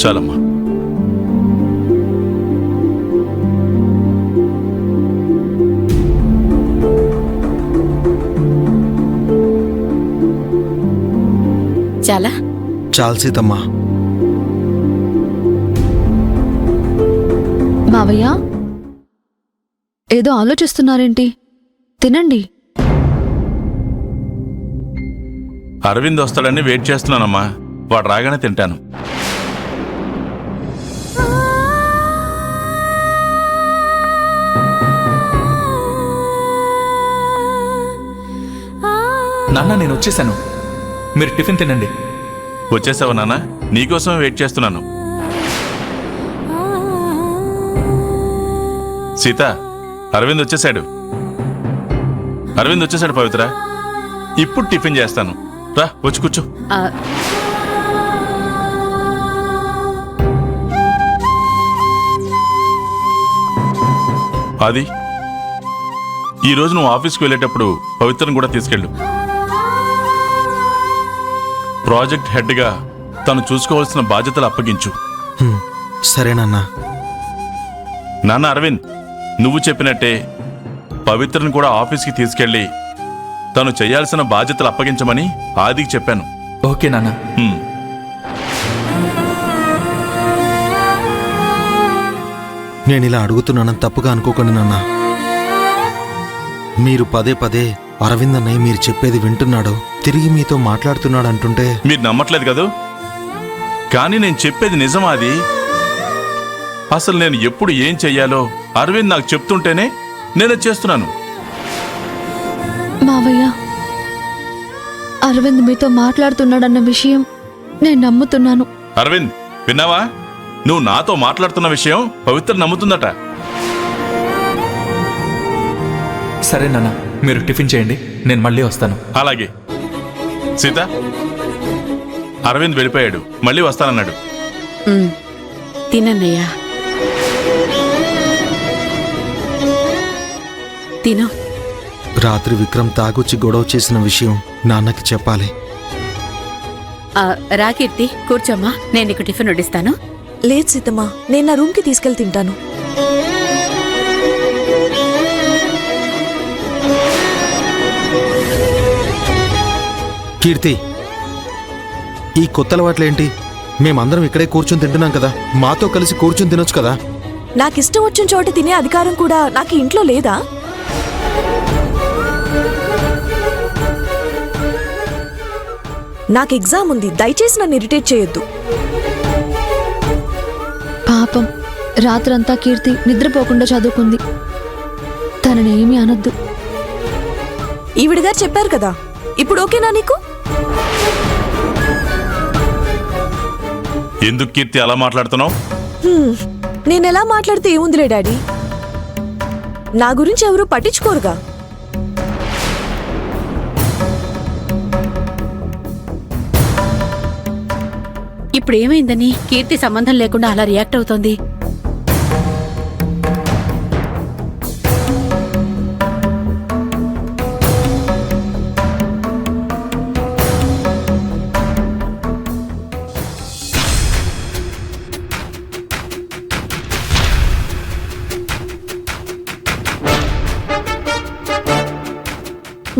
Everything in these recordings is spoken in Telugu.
చాలమ్మా. చాలా చాలు సీతమ్మా. మావయ్య ఏదో ఆలోచిస్తున్నారేంటి? తినండి. అరవింద్ వస్తాడని వెయిట్ చేస్తున్నానమ్మా. వాడు రాగానే తింటాను. నాన్న నేను వచ్చేసాను, మీరు టిఫిన్ తినండి. వచ్చేసావా నాన్న? నీకోసమే వెయిట్ చేస్తున్నాను. సీత, అరవింద్ వచ్చేసాడు. అరవింద్ వచ్చేసాడు పవిత్ర. ఇప్పుడు టిఫిన్ చేస్తాను. రా, వచ్చి కూర్చో. అది ఈరోజు నువ్వు ఆఫీస్కి వెళ్ళేటప్పుడు పవిత్రను కూడా తీసుకెళ్ళు. ప్రాజెక్ట్ హెడ్గా తను చూసుకోవాల్సిన బాధ్యతలు అప్పగించు. సరేనన్నా. నాన్న అరవింద్, నువ్వు చెప్పినట్టే పవిత్రను కూడా ఆఫీస్కి తీసుకెళ్ళి తను చేయాల్సిన బాధ్యతలు అప్పగించమని ఆదికి చెప్పాను. ఓకే నాన్న. నేను ఇలా అడుగుతున్నానని తప్పుగా అనుకోకండి నాన్న. మీరు పదే పదే అరవింద్ అన్నయ్య మీరు చెప్పేది వింటున్నాడు, తిరిగి మీతో మాట్లాడుతున్నాడు అంటుంటే మీరు నమ్మట్లేదు కదూ? కానీ నేను చెప్పేది నిజమాది. అసలు నేను ఎప్పుడు ఏం చెయ్యాలో అరవింద్ నాకు చెప్తుంటేనే నేను చేస్తున్నాను. మావయ్య, అరవింద్ మీతో మాట్లాడుతున్నాడన్న విషయం నేను నమ్ముతున్నాను. అరవింద్, విన్నావా? నువ్వు నాతో మాట్లాడుతున్న విషయం పవిత్ర నమ్ముతుందట. సరే నాన్న, మీరు టిఫిన్ చేయండి, నేను మళ్ళీ వస్తాను. అలాగే. సీత, అరవింద్ వెళ్ళిపోయాడు, మళ్ళీ వస్తానన్నాడు. తినన్నయ్యా, తిను. రాత్రి విక్రమ్ తాగొచ్చి గొడవ చేసిన విషయం నాన్నకి చెప్పాలి. రా కీర్తి, కూర్చోమ్మా, నేను నీకు టిఫిన్ వడ్డిస్తాను. లేదు సీతమ్మా, నేను నా రూమ్కి తీసుకెళ్లి తింటాను. కీర్తి, ఈ కొత్త అలవాట్లేంటి? మేమందరం ఇక్కడే కూర్చొని తింటున్నాం కదా, మాతో కలిసి కూర్చొని తినొచ్చు కదా. నాకిష్టం వచ్చిన చోట తినే అధికారం కూడా నాకు ఇంట్లో లేదా? నాకు ఎగ్జామ్ ఉంది, దయచేసి నన్ను ఇరిటేట్ చేయొద్దు. పాపం, రాత్రంతా కీర్తి నిద్రపోకుండా చదువుకుంది. తనని ఏమీ అనొద్దు. ఈవిడగారు చెప్పారు కదా, ఇప్పుడు ఓకేనా నీకు? ఎందుకు కీర్తి అలా మాట్లాడుతున్నావు? నేనెలా మాట్లాడితే ఏముందిలే డాడీ, నా గురించి ఎవరూ పట్టించుకోరుగా. ఇప్పుడు ఏమైందని కీర్తి సంబంధం లేకుండా అలా రియాక్ట్ అవుతోంది?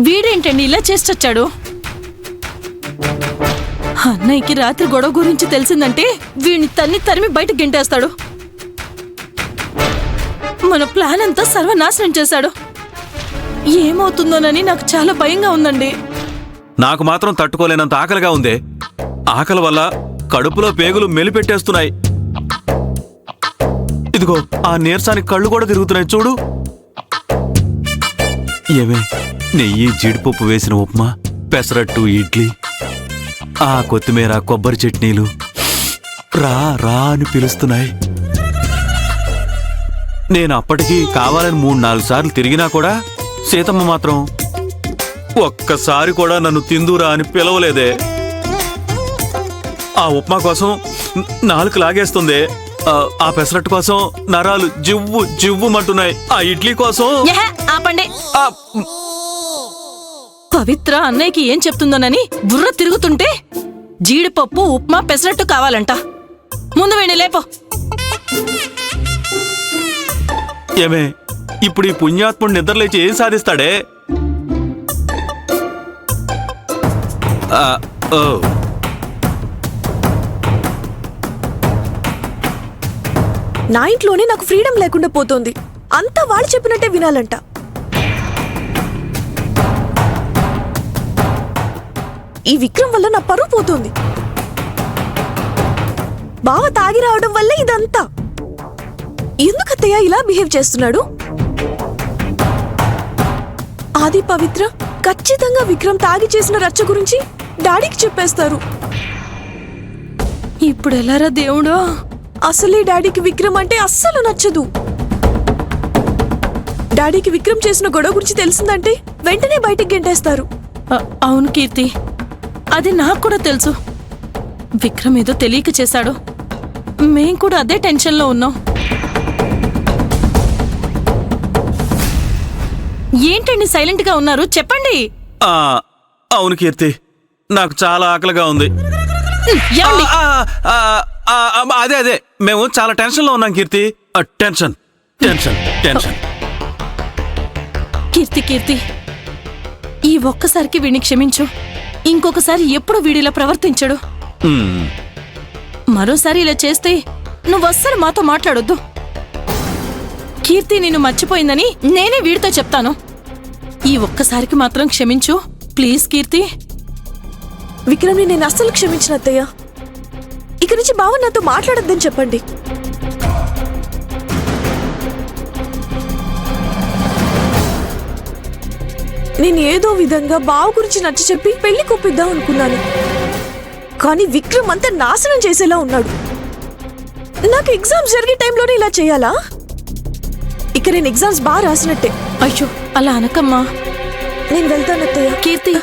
వీడేంటండి ఇలా చేసొచ్చాడు? అన్నయ్యకి రాత్రి గొడవ గురించి తెలిసిందంటే వీడిని తరిమి బయట గెంటేస్తాడు. మన ప్లాన్ అంతా సర్వనాశనం చేశాడు. ఏమవుతుందోనని నాకు చాలా భయంగా ఉందండి. నాకు మాత్రం తట్టుకోలేనంత ఆకలిగా ఉందే. ఆకలి వల్ల కడుపులో పేగులు మెలిపెట్టేస్తున్నాయి. ఇదిగో ఆ నీరసానికి కళ్ళు కూడా తిరుగుతున్నాయి చూడు. ఏమే, నెయ్యి జీడిపప్పు వేసిన ఉప్మా, పెసరట్టు, ఇడ్లీ, ఆ కొత్తిమీర, కొబ్బరి చట్నీలు రా రా అని పిలుస్తున్నాయి. నేను అప్పటికీ కావాలని 3-4 సార్లు తిరిగినా కూడా సీతమ్మ మాత్రం ఒక్కసారి కూడా నన్ను తిందురా అని పిలవలేదే. ఆ ఉప్మా కోసం నాలుక లాగేస్తుంది, ఆ పెసరట్టు కోసం నరాలు జివ్వు జివ్వుమంటున్నాయి, ఆ ఇడ్లీ కోసం ఆపండి. పవిత్ర అన్నయ్యకి ఏం చెప్తుందోనని బుర్ర తిరుగుతుంటే జీడిపప్పు, ఉప్మా, పెసరట్టు కావాలంట. ముందు వీణ్ణి లేపో. ఏమే ఇప్పుడు ఈ పుణ్యాత్ముడు నిద్రలేచి ఏం సాధిస్తాడే? ఓ నా ఇంట్లోనే నాకు ఫ్రీడమ్ లేకుండా పోతోంది. అంతా వాళ్ళు చెప్పినట్టే వినాలంట. ఈ విక్రమ్ వల్ల నా పరువు పోతోంది. బావ తాగి రావడం వల్ల ఇదంతా. ఎందుకత్తయ్య ఇలా బిహేవ్ చేస్తున్నాడు? ఆది పవిత్ర ఖచ్చితంగా విక్రమ్ తాగి చేసిన రచ్చ గురించి డాడీకి చెప్పేస్తారు. ఇప్పుడు ఎలారా దేవుడా? అసలే డాడీకి విక్రమ్ అంటే అస్సలు నచ్చదు. డాడీకి విక్రమ్ చేసిన గొడవ గురించి తెలిసిందంటే వెంటనే బయటికి గెంటేస్తారు. అవును కీర్తి, అది నాకు కూడా తెలుసు. విక్రమ్ ఏదో తెలియక చేశాడు. మేం కూడా అదే టెన్షన్లో ఉన్నాం. ఏంటండి సైలెంట్ గా ఉన్నారు? చెప్పండి. అవును కీర్తి, నాకు చాలా ఆకలిగా ఉంది. ఏమండి? అదే అదే మేము చాలా టెన్షన్ లో ఉన్నాం Keerthi. Tension tension tension. Keerthi, ఈ ఒక్కసారికి వీడిని క్షమించు. ఇంకొకసారి ఎప్పుడు వీడిలా ప్రవర్తించడు. మరోసారి ఇలా చేస్తే నువ్వు అస్సలు మాతో మాట్లాడొద్దు. కీర్తి నిన్ను మర్చిపోయిందని నేనే వీడితో చెప్తాను. ఈ ఒక్కసారికి మాత్రం క్షమించు ప్లీజ్ కీర్తి. విక్రమ్ని నేను అస్సలు క్షమించిన అత్తయ్య. ఇక నుంచి బావ నాతో మాట్లాడొద్దని చెప్పండి. నేను ఏదో విధంగా బావ గురించి నచ్చ చెప్పి పెళ్లి కొప్పిద్దాం అనుకున్నాను. కానీ విక్రమ్ అంతా నాశనం చేసేలా ఉన్నాడు. నాకు ఎగ్జామ్స్ జరిగే టైంలోనే ఇలా చేయాలా? ఇక నేను ఎగ్జామ్స్ బాగా రాసినట్టే. అయ్యో అలా అనకమ్మా. నేను వెళ్తాను అత్తయ్య. కీర్తి,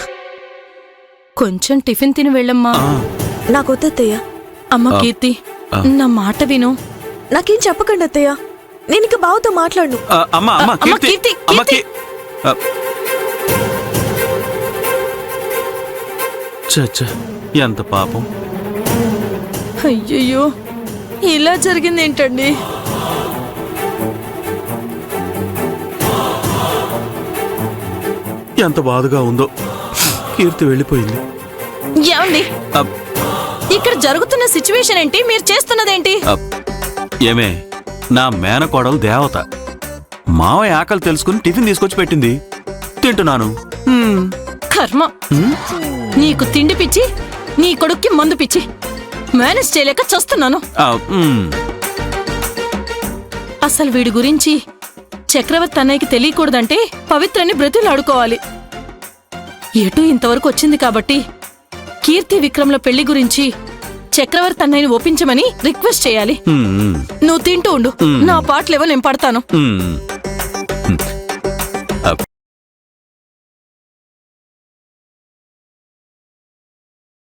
కొంచెం టిఫిన్ తిని వెళ్ళమ్మా. నాకొద్దత్తయ్య. అమ్మ కీర్తి, నా మాట విను. నాకేం చెప్పకండి అత్తయ్య. నేను ఇక బావతో మాట్లాడను. అమ్మా అమ్మా అమ్మ, కీర్తి కీర్తి, అమ్మా కీర్తి. చచ్చా ఎంత పాపం. అయ్యయ్యో, ఇలా జరిగింది ఏంటండి? ఎంత బాధగా ఉందో. కీర్తి వెళ్ళిపోయింది. ఏమండి, ఇక్కడ జరుగుతున్న సిచ్యువేషన్ ఏంటి? మీరు చేస్తున్నదేంటి? ఏమే, నా మేనకోడలు దేవత. మావయ్య ఆకలి తెలుసుకుని టిఫిన్ తీసుకొచ్చి పెట్టింది, తింటున్నాను. కర్మ. నీకు తిండి పిచ్చి, నీ కొడుక్కి మందు పిచ్చి. మేనేజ్ చేయలేక చస్తున్నాను. అసలు వీడి గురించి చక్రవర్తి అన్నయ్యకి తెలియకూడదంటే పవిత్రని బ్రతిలాడుకోవాలి. ఎటు ఇంతవరకు వచ్చింది కాబట్టి కీర్తి విక్రమ్ల పెళ్లి గురించి చక్రవర్తి అన్నయ్యని ఒప్పించమని రిక్వెస్ట్ చేయాలి. నువ్వు తింటూ ఉండు, నా పాటలేవో నేను పడతాను.